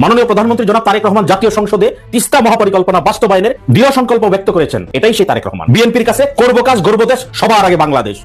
মাননীয় প্রধানমন্ত্রী জনাব তারেক রহমান জাতীয় সংসদে তিস্তা মহাপরিকল্পনা বাস্তবায়নের দৃঢ় সংকল্প ব্যক্ত করেছেন। এটাই সেই তারেক রহমান। বিএনপির কাছে করব কাজ গর্ব দেশ, সবার আগে বাংলাদেশ।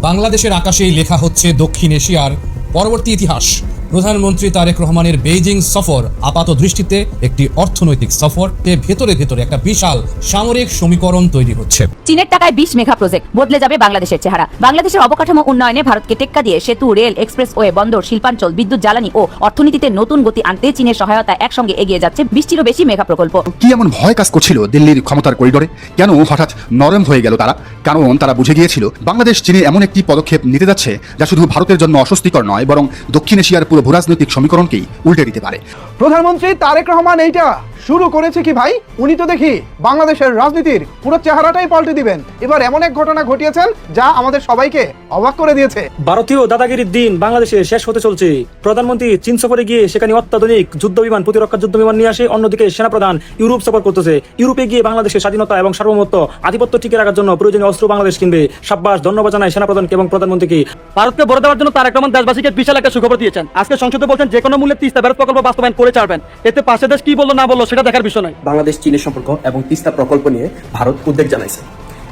বাংলাদেশের আকাশেই লেখা হচ্ছে দক্ষিণ এশিয়ার পরবর্তী ইতিহাস। প্রধানমন্ত্রী তারেক রহমানের বেইজিং সফর আপাত দৃষ্টিতে একটি অর্থনৈতিক সফর, ভেতরে ভেতরে একটা বিশাল সামরিক সমীকরণ তৈরি হচ্ছে। চীনের টাকায় 20 মেগা প্রজেক্ট, বদলে যাবে বাংলাদেশের চেহারা। বাংলাদেশের অবকাঠামো উন্নয়নে ভারতকে টেক্কা দিয়ে সেতু, রেল, এক্সপ্রেসওয়ে, বন্দর, শিল্পাঞ্চল, বিদ্যুৎ, জ্বালানি ও অর্থনীতিতে নতুন গতি আনতে চীনের সহায়তা একসঙ্গে এগিয়ে যাচ্ছে 20টিরও বেশি মেগা প্রকল্প। কি এমন ভয় কাজ করছিল দিল্লির ক্ষমতার করিডোরে? কেন হঠাৎ নরম হয়ে গেল তারা? কারণ তারা বুঝে গিয়েছিল বাংলাদেশ চীনে এমন একটি পদক্ষেপ নিতে যাচ্ছে যা শুধু ভারতের জন্য অস্বস্তিকর নয়, বরং দক্ষিণ এশিয়ার পুরো ভূরাজনৈতিক সমীকরণকেই উল্টে দিতে পারে। প্রধানমন্ত্রী তারেক রহমান এইটা শুরু করেছে কি ভাই? উনি তো দেখি বাংলাদেশের রাজনীতির পুরো চেহারাটাই পাল্টে দিবেন। এবার এমন এক ঘটনা ঘটিয়েছেন যা আমাদের সবাইকে অবাক করে দিয়েছে। ভারতীয় দাদাগিরির দিন বাংলাদেশে শেষ হতে চলছে। প্রধানমন্ত্রী চীন সফরে গিয়ে সেখানে অত্যাধুনিক যুদ্ধ বিমান, প্রতিরক্ষা যুদ্ধ বিমান নিয়ে আসে। অন্যদিকে সেনাপ্রধান ইউরোপ সফর করতেছে। ইউরোপে গিয়ে বাংলাদেশের স্বাধীনতা এবং সার্বভৌমত্ব, আধিপত্য টিকে রাখার জন্য প্রয়োজনীয় অস্ত্র বাংলাদেশ কিনবে। সাব্বাস, ধন্যবাদ জানায় সেনাপ্রধানকে এবং প্রধানমন্ত্রীকে। ভারতকে বড় দেওয়ার জন্য তারেক রহমান দেশবাসীকে বিশাল একটা সুখবর দিয়েছেন। আজকে সংসদে বলছেন যে কোনো মূল্যে তিস্তা ব্যারেজ প্রকল্প বাস্তবায়ন করে ছাড়বেন। এতে পাশের দেশ কি বললো না বললো সেটা দেখার বিষয় নয়। বাংলাদেশ চীনের সম্পর্ক এবং তিস্তা প্রকল্প নিয়ে ভারত উদ্বেগ জানাইছে।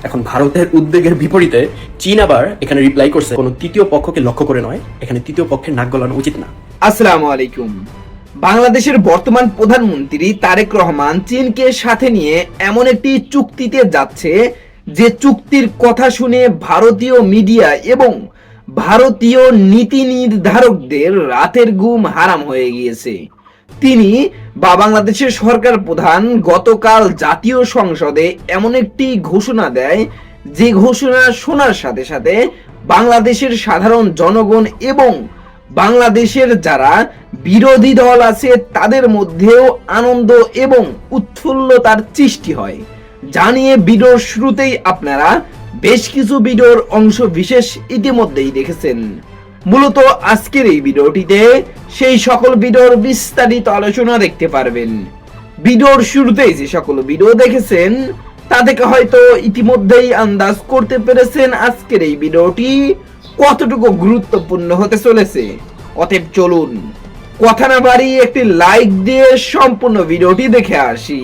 এখন ভারতের উদ্বেগের বিপরীতে চীন আবার এখানে রিপ্লাই করছে, কোনো তৃতীয় পক্ষকে লক্ষ্য করে নয়, এখানে তৃতীয় পক্ষের নাক গলানো উচিত না। আসসালামু আলাইকুম। বাংলাদেশের বর্তমান প্রধানমন্ত্রী তারেক রহমান চীনকে সাথে নিয়ে এমন একটি চুক্তিতে যাচ্ছে যে চুক্তির কথা শুনে ভারতীয় মিডিয়া এবং ভারতীয় নীতি নির্ধারকদের রাতের ঘুম হারাম হয়ে গিয়েছে। তিনি বা বাংলাদেশের সরকার প্রধান গতকাল জাতীয় সংসদে এমন একটি ঘোষণা দেয়, যে ঘোষণা শোনার সাথে সাথে বাংলাদেশের সাধারণ জনগণ এবং বাংলাদেশের যারা বিরোধী দল আছে তাদের মধ্যেও আনন্দ এবং উৎফুল্লতার সৃষ্টি হয়। জানিয়ে ভিডিওর শুরুতেই আপনারা বেশ কিছু ভিডিওর অংশ বিশেষ ইতিমধ্যেই দেখেছেন। মূলত আজকের এই ভিডিওটিতে সেই সকল ভিডিওর বিস্তারিত আলোচনা দেখতে পারবেন। ভিডিওর শুরুতেই যে সকল ভিডিও দেখেছেন তা থেকে হয়তো ইতিমধ্যেই আন্দাজ করতে পেরেছেন আজকের এই ভিডিওটি কতটুকু গুরুত্বপূর্ণ হতে চলেছে। অতএব চলুন কথা না বাড়িয়ে একটি লাইক দিয়ে সম্পূর্ণ ভিডিওটি দেখে আসি।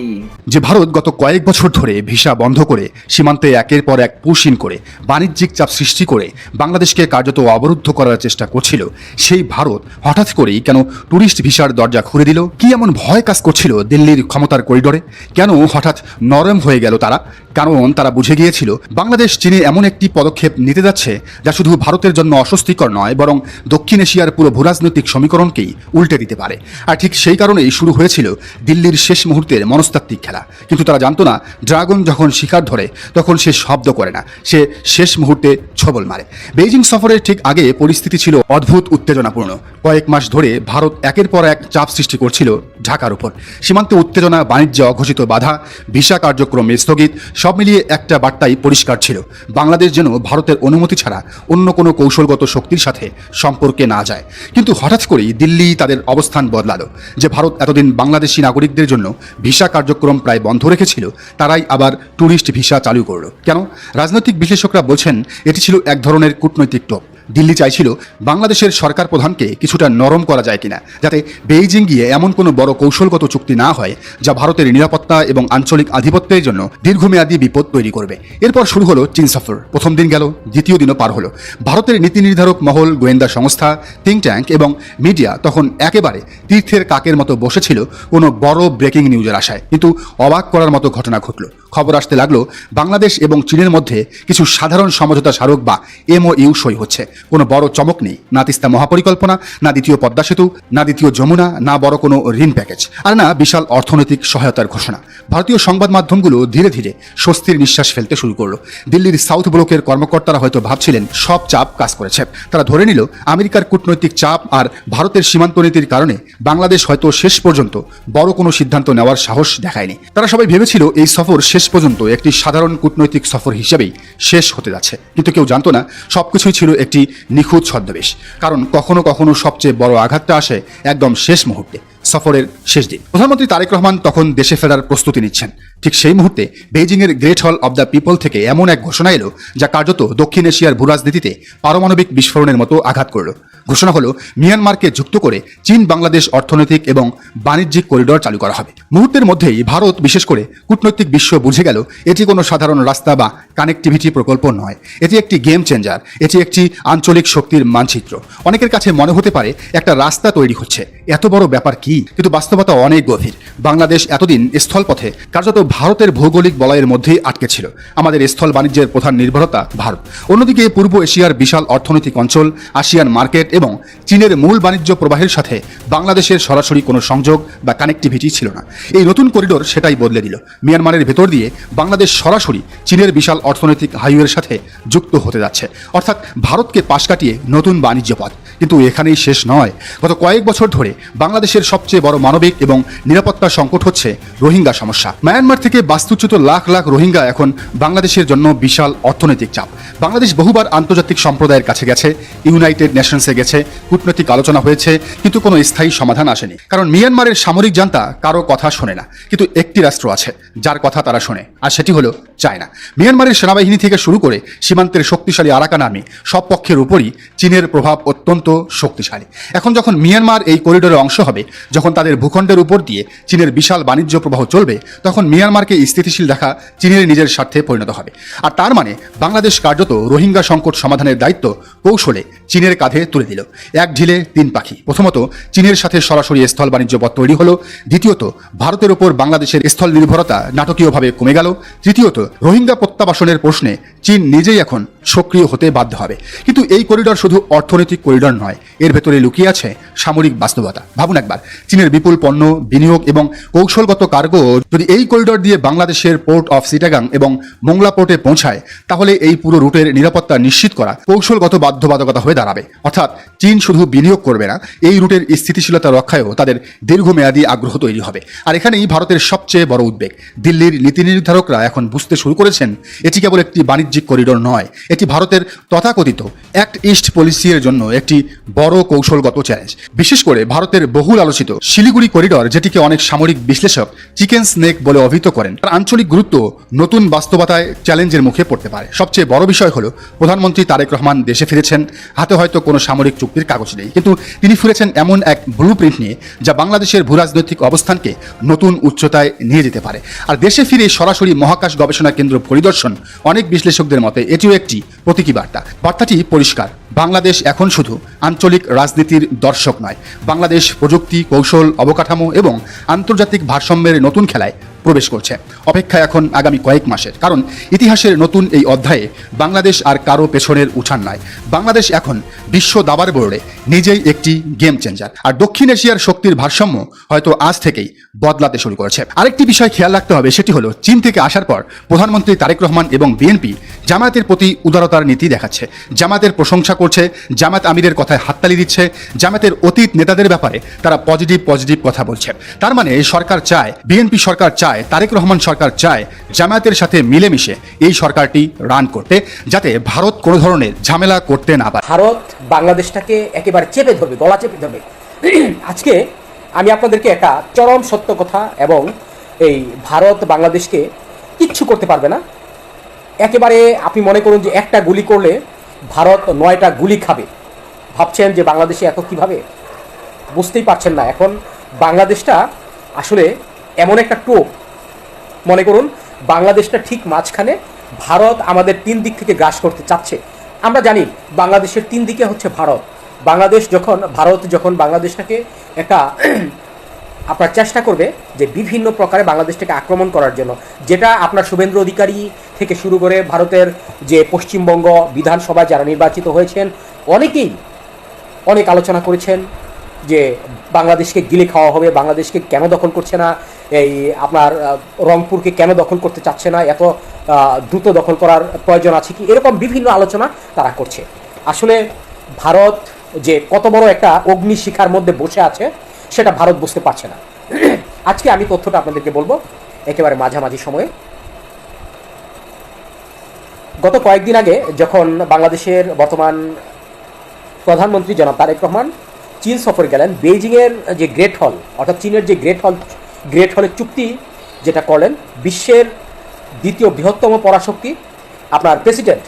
যে ভারত গত কয়েক বছর ধরে ভিসা বন্ধ করে সীমান্তে একের পর এক পুশইন করে বাণিজ্যিক চাপ সৃষ্টি করে বাংলাদেশকে কার্যত অবরুদ্ধ করার চেষ্টা করছিল, সেই ভারত হঠাৎ করেই কেন ট্যুরিস্ট ভিসার দরজা খুলে দিল? কি এমন ভয় কাজ করছিল দিল্লির ক্ষমতার করিডোরে? কেন হঠাৎ নরম হয়ে গেল তারা? কারণ তারা বুঝে গিয়েছিল বাংলাদেশ চীনে এমন একটি পদক্ষেপ নিতে যাচ্ছে যা শুধু ভারতের জন্য অস্বস্তিকর নয়, বরং দক্ষিণ এশিয়ার পুরো ভূরাজনৈতিক সমীকরণকেই উল্টে দিতে পারে। আর ঠিক সেই কারণেই শুরু হয়েছিল দিল্লির শেষ মুহূর্তের মনস্তাত্ত্বিক খেলা। কিন্তু তারা জানতো না, ড্রাগন যখন শিকার ধরে তখন সে শব্দ করে না, সে শেষ মুহূর্তে ছবল মারে। বেইজিং সফরের ঠিক আগে পরিস্থিতি ছিল অদ্ভুত উত্তেজনাপূর্ণ। কয়েক মাস ধরে ভারত একের পর এক চাপ সৃষ্টি করছিল ঢাকার উপর। সীমান্তে উত্তেজনা, বাণিজ্যে অঘোষিত বাধা, ভিসা কার্যক্রম স্থগিত, সব মিলিয়ে একটা বার্তাই পরিষ্কার ছিল, বাংলাদেশ যেন ভারতের অনুমতি ছাড়া অন্য কোনো কৌশলগত শক্তির সাথে সম্পর্কে না যায়। কিন্তু হঠাৎ করেই দিল্লি তাদের অবস্থান বদলালো। যে ভারত এতদিন বাংলাদেশি নাগরিকদের জন্য ভিসা কার্যক্রম প্রায় বন্ধ রেখেছিল, তারাই আবার ট্যুরিস্ট ভিসা চালু করলো। কেন? রাজনৈতিক বিশ্লেষকরা বলছেন এটি ছিল এক ধরনের কূটনৈতিক টোপ। দিল্লি চাইছিল বাংলাদেশের সরকার প্রধানকে কিছুটা নরম করা যায় কিনা, যাতে বেইজিং গিয়ে এমন কোনো বড় কৌশলগত চুক্তি না হয় যা ভারতের নিরাপত্তা এবং আঞ্চলিক আধিপত্যের জন্য দীর্ঘমেয়াদী বিপদ তৈরি করবে। এরপর শুরু হলো চীন সফর। প্রথম দিন গেল, দ্বিতীয় দিনও পার হলো। ভারতের নীতি নির্ধারক মহল, গোয়েন্দা সংস্থা, থিঙ্ক ট্যাঙ্ক এবং মিডিয়া তখন একেবারে তীর্থের কাকের মতো বসেছিল কোনো বড় ব্রেকিং নিউজের আশায়। কিন্তু অবাক করার মতো ঘটনা ঘটল। খবর আসতে লাগলো বাংলাদেশ এবং চীনের মধ্যে কিছু সাধারণ সমঝোতা স্মারক বা MOU সই হচ্ছে। কোনো বড় চমক নেই, না তিস্তা মহাপরিকল্পনা, না দ্বিতীয় পদ্মা সেতু, না দ্বিতীয় যমুনা, না বড় কোনো ঋণ প্যাকেজ, আর না বিশাল অর্থনৈতিক সহায়তার ঘোষণা। ভারতীয় সংবাদ মাধ্যমগুলো ধীরে ধীরে স্বস্তির নিঃশ্বাস ফেলতে শুরু করলো। দিল্লির সাউথ ব্লকের কর্মকর্তারা হয়তো ভাবছিলেন সব চাপ কাজ করেছে। তারা ধরে নিল আমেরিকার কূটনৈতিক চাপ আর ভারতের সীমান্ত নীতির কারণে বাংলাদেশ হয়তো শেষ পর্যন্ত বড় কোনো সিদ্ধান্ত নেওয়ার সাহস দেখায়নি। তারা সবাই ভেবেছিল এই সফর শেষ পর্যন্ত একটি সাধারণ কূটনৈতিক সফর হিসেবেই শেষ হতে যাচ্ছে। কিন্তু কেউ জানতো না সবকিছুই ছিল একটি নিখুঁত ছদ্মবেশ। কারণ কখনো কখনো সবচেয়ে বড় আঘাতটা আসে একদম শেষ মুহূর্তে। সফরের শেষ দিন। প্রধানমন্ত্রী তারেক রহমান তখন দেশে ফেরার প্রস্তুতি নিচ্ছেন। ঠিক সেই মুহূর্তে বেইজিংয়ের গ্রেট হল অব দ্য পিপল থেকে এমন এক ঘোষণা এলো যা কার্যত দক্ষিণ এশিয়ার ভূরাজনীতিতে পারমাণবিক বিস্ফোরণের মতো আঘাত করল। ঘোষণা হলো মিয়ানমারকে যুক্ত করে চীন বাংলাদেশ অর্থনৈতিক এবং বাণিজ্যিক করিডোর চালু করা হবে। মুহূর্তের মধ্যেই ভারত, বিশেষ করে কূটনৈতিক বিশ্ব বুঝে গেল এটি কোনো সাধারণ রাস্তা বা কানেক্টিভিটি প্রকল্প নয়, এটি একটি গেম চেঞ্জার, এটি একটি আঞ্চলিক শক্তির মানচিত্র। অনেকের কাছে মনে হতে পারে একটা রাস্তা তৈরি হচ্ছে, এত বড় ব্যাপার কি? কিন্তু বাস্তবতা অনেক গভীর। বাংলাদেশ এতদিন স্থলপথে কার্যত ভারতের ভৌগোলিক বলয়ের মধ্যেই আটকে ছিল। আমাদের স্থল বাণিজ্যের প্রধান নির্ভরতা ভারত। অন্যদিকে পূর্ব এশিয়ার বিশাল অর্থনৈতিক অঞ্চল, আসিয়ান মার্কেট এবং চীনের মূল বাণিজ্য প্রবাহের সাথে বাংলাদেশের সরাসরি কোনো সংযোগ বা কানেক্টিভিটি ছিল না। এই নতুন করিডোর সেটাই বদলে দিল। মিয়ানমারের ভেতর দিয়ে বাংলাদেশ সরাসরি চীনের বিশাল অর্থনৈতিক হাইওয়ের সাথে যুক্ত হতে যাচ্ছে, অর্থাৎ ভারতকে পাশ কাটিয়ে নতুন বাণিজ্য পথ। কিন্তু এখানেই শেষ নয়। গত কয়েক বছর ধরে বাংলাদেশের সবচেয়ে বড় মানবিক এবং নিরাপত্তা সংকট হচ্ছে রোহিঙ্গা সমস্যা। মায়ানমার থেকে বাস্তুচ্যুত লাখ লাখ রোহিঙ্গা এখন বাংলাদেশের জন্য বিশাল অর্থনৈতিক চাপ। বাংলাদেশ বহুবার আন্তর্জাতিক সম্প্রদায়ের কাছে গেছে, ইউনাইটেড নেশনসে গেছে, কূটনৈতিক আলোচনা হয়েছে, কিন্তু কোনো স্থায়ী সমাধান আসেনি। কারণ মিয়ানমারের সামরিক জান্তা কারো কথা শোনে না। কিন্তু একটি রাষ্ট্র আছে যার কথা তারা শোনে, আর সেটি হলো চায়না। মিয়ানমারের সেনাবাহিনী থেকে শুরু করে সীমান্তের শক্তিশালী আরাকান আর্মি, সব পক্ষের উপরই চীনের প্রভাব অত্যন্ত শক্তিশালী। এখন যখন মিয়ানমার এই করিডোরের অংশ হবে, যখন তাদের ভূখণ্ডের উপর দিয়ে চীনের বিশাল বাণিজ্য প্রবাহ চলবে, তখন মিয়ানমারকে স্থিতিশীল রাখা চীনের নিজের স্বার্থে পরিণত হবে। আর তার মানে বাংলাদেশ কার্যত রোহিঙ্গা সংকট সমাধানের দায়িত্ব কৌশলে চীনের কাঁধে তুলে দিল। এক ঢিলে তিন পাখি। প্রথমত, চীনের সাথে সরাসরি স্থল বাণিজ্য পথ তৈরি হলো। দ্বিতীয়ত, ভারতের উপর বাংলাদেশের স্থল নির্ভরতা নাটকীয়ভাবে কমে গেল। তৃতীয়ত, রোহিঙ্গা প্রত্যাবাসনের প্রশ্নে চীন নিজেই এখন সক্রিয় হতে বাধ্য হবে। কিন্তু এই করিডোর শুধু অর্থনৈতিক করিডোর নয়, এর ভেতরে লুকিয়ে আছে সামরিক বাস্তবতা। ভাবুন একবার, চীনের বিপুল পণ্য, বিনিয়োগ এবং কৌশলগত কার্গো যদি এই করিডোর দিয়ে বাংলাদেশের পোর্ট অফ চিটাগাং এবং মোংলা পোর্টে পৌঁছায়, তাহলে এই পুরো রুটের নিরাপত্তা নিশ্চিত করা কৌশলগত বাধ্যবাধকতা হয়ে দাঁড়াবে। অর্থাৎ চীন শুধু বিনিয়োগ করবে না, এই রুটের স্থিতিশীলতা রক্ষায়ও তাদের দীর্ঘমেয়াদী আগ্রহ তৈরি হবে। আর এখানেই ভারতের সবচেয়ে বড় উদ্বেগ। দিল্লির নীতি নির্ধারকরা এখন বুঝতে শুরু করেছেন এটি কেবল একটি বাণিজ্যিক করিডোর নয়, এটি ভারতের তথাকথিত অ্যাক্ট ইস্ট পলিসির জন্য একটি বড় কৌশলগত চ্যালেঞ্জ। বিশেষ করে ভারতের বহুল আলোচিত শিলিগুড়ি করিডোর, যেটিকে অনেক সামরিক বিশ্লেষক চিকেন স্নেক বলে অভিহিত করেন, তার আঞ্চলিক গুরুত্ব নতুন বাস্তবতায় চ্যালেঞ্জের মুখে পড়তে পারে। সবচেয়ে বড় বিষয় হলো প্রধানমন্ত্রী তারেক রহমান দেশে ফিরেছেন। হাতে হয়তো কোনো সামরিক চুক্তির কাগজ নেই, কিন্তু তিনি ফিরেছেন এমন এক ব্লুপ্রিন্ট নিয়ে যা বাংলাদেশের ভূরাজনৈতিক অবস্থানকে নতুন উচ্চতায় নিয়ে যেতে পারে। আর দেশে ফিরে সরাসরি মহাকাশ গবেষণা কেন্দ্র পরিদর্শন, অনেক বিশ্লেষকদের মতে এটিও একটি প্রতীকী বার্তা। বার্তাটি পরিষ্কার, বাংলাদেশ এখন শুধু আঞ্চলিক রাজনীতির দর্শক নয়, বাংলাদেশ প্রযুক্তি, কৌশল, অবকাঠামো এবং আন্তর্জাতিক ভারসাম্যের নতুন খেলায় প্রবেশ করছে। অপেক্ষা এখন আগামী কয়েক মাসের, কারণ ইতিহাসের নতুন এই অধ্যায়ে বাংলাদেশ আর কারো পেছনের উঠান নয়। বাংলাদেশ এখন বিশ্ব দাবার বোর্ডে নিজেই একটি গেম চেঞ্জার। আর দক্ষিণ এশিয়ার শক্তির ভারসাম্য হয়তো আজ থেকেই বদলাতে শুরু করেছে। আরেকটি বিষয় খেয়াল রাখতে হবে, সেটি হলো চীন থেকে আসার পর প্রধানমন্ত্রী তারেক রহমান এবং বিএনপি জামায়াতের প্রতি উদারতার নীতি দেখাচ্ছে, জামায়াতের প্রশংসা করছে, জামায়াত আমিরের কথায় হাততালি দিচ্ছে, জামায়াতের অতীত নেতাদের ব্যাপারে তারা পজিটিভ কথা বলছে। তার মানে সরকার চায়, বিএনপি সরকার চায়, তারেক রহমান সরকার চায় জামায়াতের সাথে মিলেমিশে এই সরকারটি রান করতে, যাতে ভারত কোনো ধরনের ঝামেলা করতে না পারে। ভারত বাংলাদেশটাকে একেবারে চেপে ধরবে, গলা চেপে ধরবে। আজকে আমি আপনাদেরকে একটা চরম সত্য কথা, এবং এই ভারত বাংলাদেশকে কিচ্ছু করতে পারবে না। একেবারে আপনি মনে করুন যে একটা গুলি করলে ভারত 9টা গুলি খাবে। ভাবছেন যে বাংলাদেশে এত কিভাবে, বুঝতেই পারছেন না। এখন বাংলাদেশটা আসলে এমন একটা টোপ, মনে করুন বাংলাদেশটা ঠিক মাঝখানে, ভারত আমাদের 3 দিক থেকে গ্রাস করতে চাচ্ছে। আমরা জানি বাংলাদেশের 3 দিকে হচ্ছে ভারত। ভারত যখন বাংলাদেশটাকে একটা আপনার চেষ্টা করবে যে বিভিন্ন প্রকারে বাংলাদেশটাকে আক্রমণ করার জন্য, যেটা আপনার শুভেন্দু অধিকারী থেকে শুরু করে ভারতের যে পশ্চিমবঙ্গ বিধানসভায় যারা নির্বাচিত হয়েছেন, অনেকেই অনেক আলোচনা করেছেন যে বাংলাদেশকে গিলে খাওয়া হবে, বাংলাদেশকে কেন দখল করছে না, এই আপনার রংপুরকে কেন দখল করতে চাচ্ছে না, এত দ্রুত দখল করার প্রয়োজন আছে কি, এরকম বিভিন্ন আলোচনা তারা করছে। আসলে ভারত যে কত বড় একটা অগ্নিশিখার মধ্যে বসে আছে সেটা ভারত বুঝতে পারছে না। আজকে আমি তথ্যটা আপনাদেরকে বলবো একেবারে মাঝামাঝি সময়ে। গত কয়েকদিন আগে যখন বাংলাদেশের বর্তমান প্রধানমন্ত্রী জনাব তারেক রহমান চীন সফরে গেলেন, বেইজিংয়ের যে গ্রেট হল অর্থাৎ চীনের যে গ্রেট হলের চুক্তি যেটা করলেন, বিশ্বের দ্বিতীয় বৃহত্তম পরাশক্তি আপনার প্রেসিডেন্ট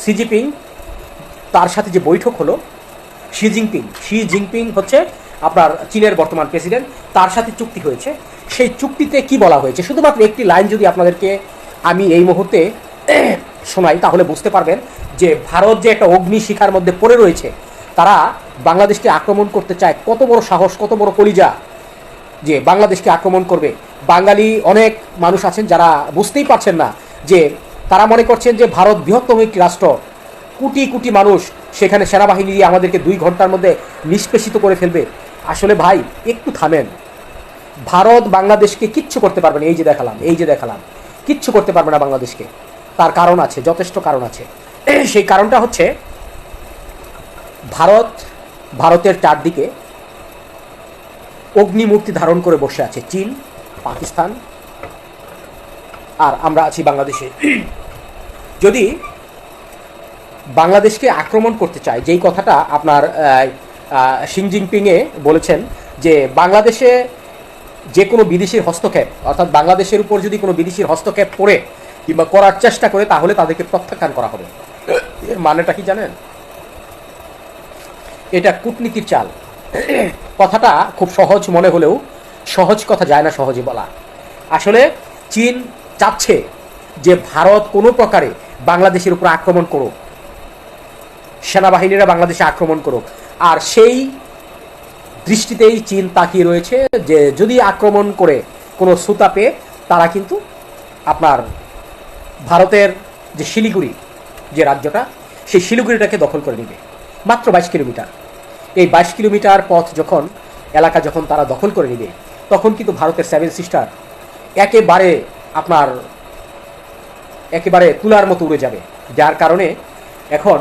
সিজিপিং তার সাথে যে বৈঠক হলো, শি জিনপিং হচ্ছে আপনার চীনের বর্তমান প্রেসিডেন্ট, তার সাথে চুক্তি হয়েছে। সেই চুক্তিতে কি বলা হয়েছে, শুধুমাত্র একটি লাইন যদি আপনাদেরকে আমি এই মুহূর্তে শোনাই তাহলে বুঝতে পারবেন যে ভারত যে একটা অগ্নিশিখার মধ্যে পড়ে রয়েছে, তারা বাংলাদেশকে আক্রমণ করতে চায়। কত বড় সাহস, কত বড় কলিজা যে বাংলাদেশকে আক্রমণ করবে। বাঙালি অনেক মানুষ আছেন যারা বুঝতেই পারছেন না, যে তারা মনে করছেন যে ভারত বৃহত্তম একটি রাষ্ট্র, কোটি কোটি মানুষ, সেখানে সেনাবাহিনী দিয়ে আমাদেরকে 2 ঘন্টার মধ্যে নিষ্পেষিত করে ফেলবে। আসলে ভাই একটু থামেন। ভারত বাংলাদেশকে কিচ্ছু করতে পারবে না। এই যে দেখালাম কিচ্ছু করতে পারবে না বাংলাদেশকে। তার কারণ আছে, যথেষ্ট কারণ আছে। সেই কারণটা হচ্ছে ভারতের চারদিকে অগ্নিমূর্তি ধারণ করে বসে আছে চীন, পাকিস্তান, আর আমরা আছি বাংলাদেশে। যদি বাংলাদেশকে আক্রমণ করতে চায়, যেই কথাটা আপনার শি জিনপিংয়ে বলেছেন যে বাংলাদেশে যে কোনো বিদেশির হস্তক্ষেপ, অর্থাৎ বাংলাদেশের উপর যদি কোনো বিদেশির হস্তক্ষেপ করে কিংবা করার চেষ্টা করে তাহলে তাদেরকে প্রত্যাখ্যান করা হবে। এর মানেটা কি জানেন? এটা কূটনীতির চাল। কথাটা খুব সহজ মনে হলেও সহজ কথা যায় না সহজে বলা। আসলে চীন চাচ্ছে যে ভারত কোনো প্রকারে বাংলাদেশের উপর আক্রমণ করুক, সেনাবাহিনীরা বাংলাদেশে আক্রমণ করুক। আর সেই দৃষ্টিতেই চীন তাকিয়ে রয়েছে যে যদি আক্রমণ করে কোনো সুতা পেয়ে তারা কিন্তু আপনার ভারতের যে শিলিগুড়ি যে রাজ্যটা, সেই শিলিগুড়িটাকে দখল করে নেবে। মাত্র 22 কিলোমিটার। এই 22 কিলোমিটার পথ এলাকা যখন তারা দখল করে নেবে, তখন কিন্তু ভারতের 7 সিস্টার একেবারে তুলার মতো উড়ে যাবে। যার কারণে এখন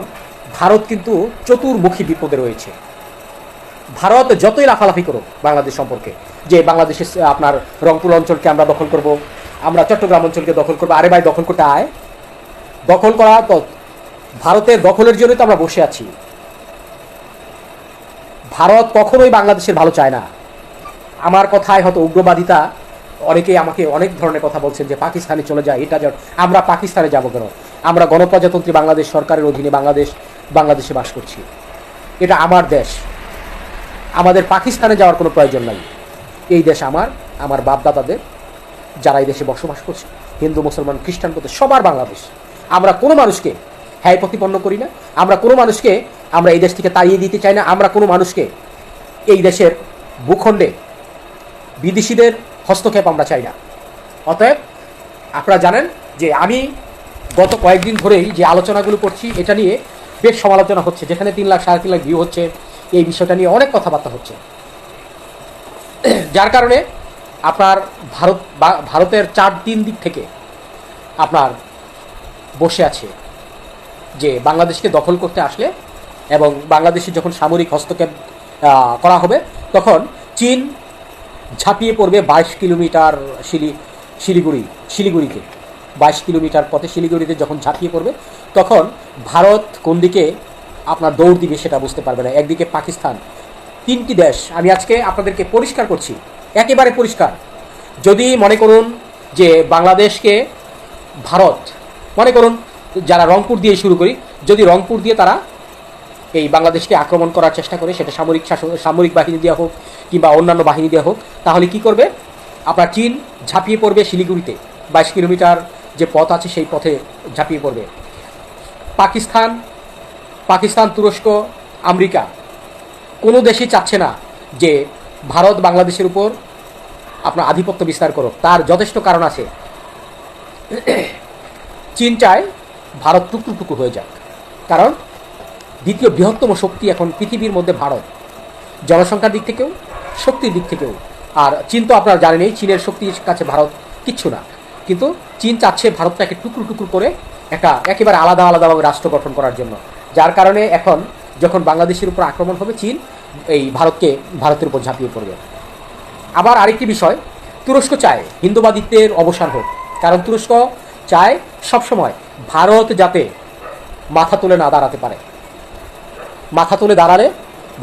ভারত কিন্তু চতুর্মুখী বিপদে রয়েছে। ভারত যতই লাফালাফি করুক বাংলাদেশ সম্পর্কে, যে বাংলাদেশের আপনার রংপুর অঞ্চলকে আমরা দখল করব, আমরা চট্টগ্রাম অঞ্চলকে দখল করবো, আরে ভাই দখল করতে আয়। দখল করা তো ভারতের দখলের জন্যই তো আমরা বসে আছি। ভারত কখনোই বাংলাদেশের ভালো চায় না। আমার কথায় হয়তো উগ্রবাদিতা, অনেকেই আমাকে অনেক ধরনের কথা বলছেন যে পাকিস্তানে চলে যায়, এটা আমরা পাকিস্তানে যাব কেন? আমরা গণপ্রজাতন্ত্রী বাংলাদেশ সরকারের অধীনে বাংলাদেশে বাস করছি। এটা আমার দেশ, আমাদের পাকিস্তানে যাওয়ার কোনো প্রয়োজন নাই। এই দেশ আমার বাপদাদাদের, যারা এই দেশে বসবাস করছে, হিন্দু, মুসলমান, খ্রিস্টান, সবার বাংলাদেশ। আমরা কোনো মানুষকে হ্যায় প্রতিপন্ন করি না। আমরা কোনো মানুষকে আমরা এই দেশ থেকে তাড়িয়ে দিতে চাই না। আমরা কোনো মানুষকে এই দেশের ভূখণ্ডে বিদেশিদের হস্তক্ষেপ আমরা চাই না। অতএব আপনারা জানেন যে আমি গত কয়েকদিন ধরেই যে আলোচনাগুলো করছি, এটা নিয়ে বেশ সমালোচনা হচ্ছে। যেখানে 3 লাখ 3.5 লাখ ভিউ হচ্ছে, এই বিষয়টা নিয়ে অনেক কথাবার্তা হচ্ছে। যার কারণে আপনার ভারতের 4-3 দিক থেকে আপনার বসে আছে যে বাংলাদেশকে দখল করতে আসলে এবং বাংলাদেশে যখন সামরিক হস্তক্ষেপ করা হবে, তখন চীন ঝাঁপিয়ে পড়বে 22 কিলোমিটার শিলিগুড়িতে। 22 কিলোমিটার পথে শিলিগুড়িতে যখন ঝাঁপিয়ে পড়বে, তখন ভারত কোন দিকে আপনার দৌড় দিবে সেটা বুঝতে পারবে না। একদিকে পাকিস্তান, 3টি দেশ। আমি আজকে আপনাদেরকে পরিষ্কার করছি, একেবারে পরিষ্কার। যদি মনে করুন যে বাংলাদেশকে ভারত, মনে করুন যারা রংপুর দিয়ে শুরু করি, যদি রংপুর দিয়ে তারা এই বাংলাদেশকে আক্রমণ করার চেষ্টা করে, সেটা সামরিক বাহিনী দেওয়া হোক কিংবা অন্যান্য বাহিনী দেওয়া হোক, তাহলে কি করবে? আপনার চীন ঝাঁপিয়ে পড়বে শিলিগুড়িতে। 22 কিলোমিটার যে পথ আছে সেই পথে ঝাঁপিয়ে পড়বে। পাকিস্তান, তুরস্ক, আমেরিকা কোনো দেশই চাচ্ছে না যে ভারত বাংলাদেশের উপর আপনার আধিপত্য বিস্তার করুক। তার যথেষ্ট কারণ আছে। চীন চায় ভারত টুকরো হয়ে যাক, কারণ দ্বিতীয় বৃহত্তম শক্তি এখন পৃথিবীর মধ্যে ভারত, জনসংখ্যার দিক থেকেও, শক্তির দিক থেকেও। আর চীন তো আপনারা জানেনই, চীনের শক্তির কাছে ভারত কিচ্ছু না। কিন্তু চীন চাচ্ছে ভারতটাকে টুকরো করে একেবারে আলাদাভাবে রাষ্ট্র গঠন করার জন্য। যার কারণে এখন যখন বাংলাদেশের উপর আক্রমণ হবে, চীন এই ভারতের উপর ঝাঁপিয়ে পড়বে। আবার আরেকটি বিষয়, তুরস্ক চায় হিন্দুবাদিত্বের অবসান হোক, কারণ তুরস্ক চায় সবসময় ভারত যাতে মাথা তুলে না দাঁড়াতে পারে। মাথা তুলে দাঁড়ালে,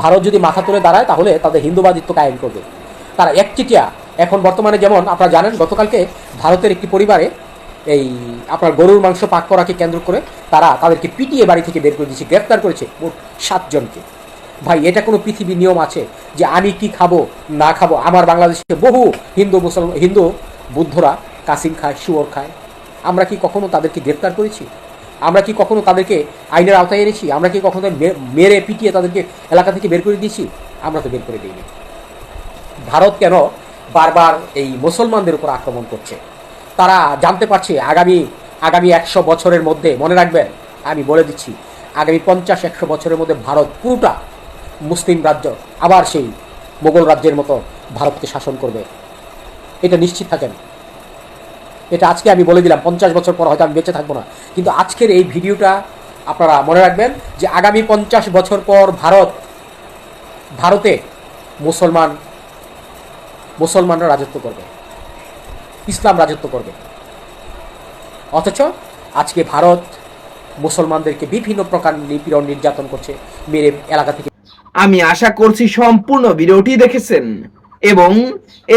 ভারত যদি মাথা তুলে দাঁড়ায় তাহলে তাদের হিন্দুবাদিত্ব কায়েম করবে। তারা একচেটিয়া এখন বর্তমানে, যেমন আপনারা জানেন গতকালকে ভারতের একটি পরিবারে এই আপনার গরুর মাংস পাক করাকে কেন্দ্র করে তাদেরকে পিটিয়ে বাড়ি থেকে বের করে দিয়েছে, গ্রেফতার করেছে মোট 7 জনকে। ভাই, এটা কোনো পৃথিবীর নিয়ম আছে যে আমি কি খাবো না খাবো? আমার বাংলাদেশে বহু হিন্দু বুদ্ধরা কাসিম খায়, শুয়োর খায়। আমরা কি কখনো তাদেরকে গ্রেফতার করেছি? আমরা কি কখনো তাদেরকে আইনের আওতায় এনেছি? আমরা কি কখনো মেরে পিটিয়ে তাদেরকে এলাকা থেকে বের করে দিয়েছি? আমরা তো বের করে দিইনি। ভারত কেন বারবার এই মুসলমানদের উপর আক্রমণ করছে? তারা জানতে পারছে আগামী 100 বছরের মধ্যে, মনে রাখবেন আমি বলে দিচ্ছি, আগামী 50-100 বছরের মধ্যে ভারত পুরোটা মুসলিম রাজ্য আবার সেই মোগল রাজ্যের মতো ভারতকে শাসন করবে। এটা নিশ্চিত থাকেন। এটা আজকে আমি বলে দিলাম, 50 বছর পর হয়তো আমি বেঁচে থাকবো না, কিন্তু আজকের এই ভিডিওটা আপনারা মনে রাখবেন যে আগামী 50 বছর পর ভারতে মুসলমানরা রাজত্ব করবে, ইসলাম রাজত্ব করবে। অথচ আজকে ভারত মুসলমানদেরকে বিভিন্ন প্রকার নিপীড়ন নির্যাতন করছে, মেরে এলাকা থেকে। আমি আশা করছি সম্পূর্ণ ভিডিওটি দেখেছেন এবং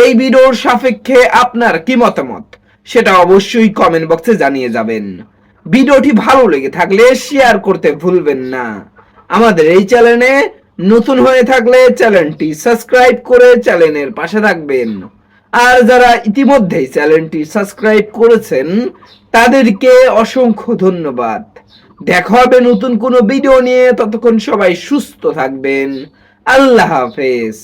এই ভিডিওর সাপেক্ষে আপনার কি মতামত সেটা অবশ্যই কমেন্ট বক্সে জানিয়ে যাবেন। ভিডিওটি ভালো লেগে থাকলে শেয়ার করতে ভুলবেন না। আমাদের এই চ্যানেলে নতুন হয়ে থাকলে চ্যানেলটি সাবস্ক্রাইব করে চ্যানেলের পাশে থাকবেন। আর যারা ইতিমধ্যেই চ্যানেলটি সাবস্ক্রাইব করেছেন তাদেরকে অসংখ্য ধন্যবাদ। দেখা হবে নতুন কোনো ভিডিও নিয়ে, ততক্ষণ সবাই সুস্থ থাকবেন। আল্লাহ হাফেজ।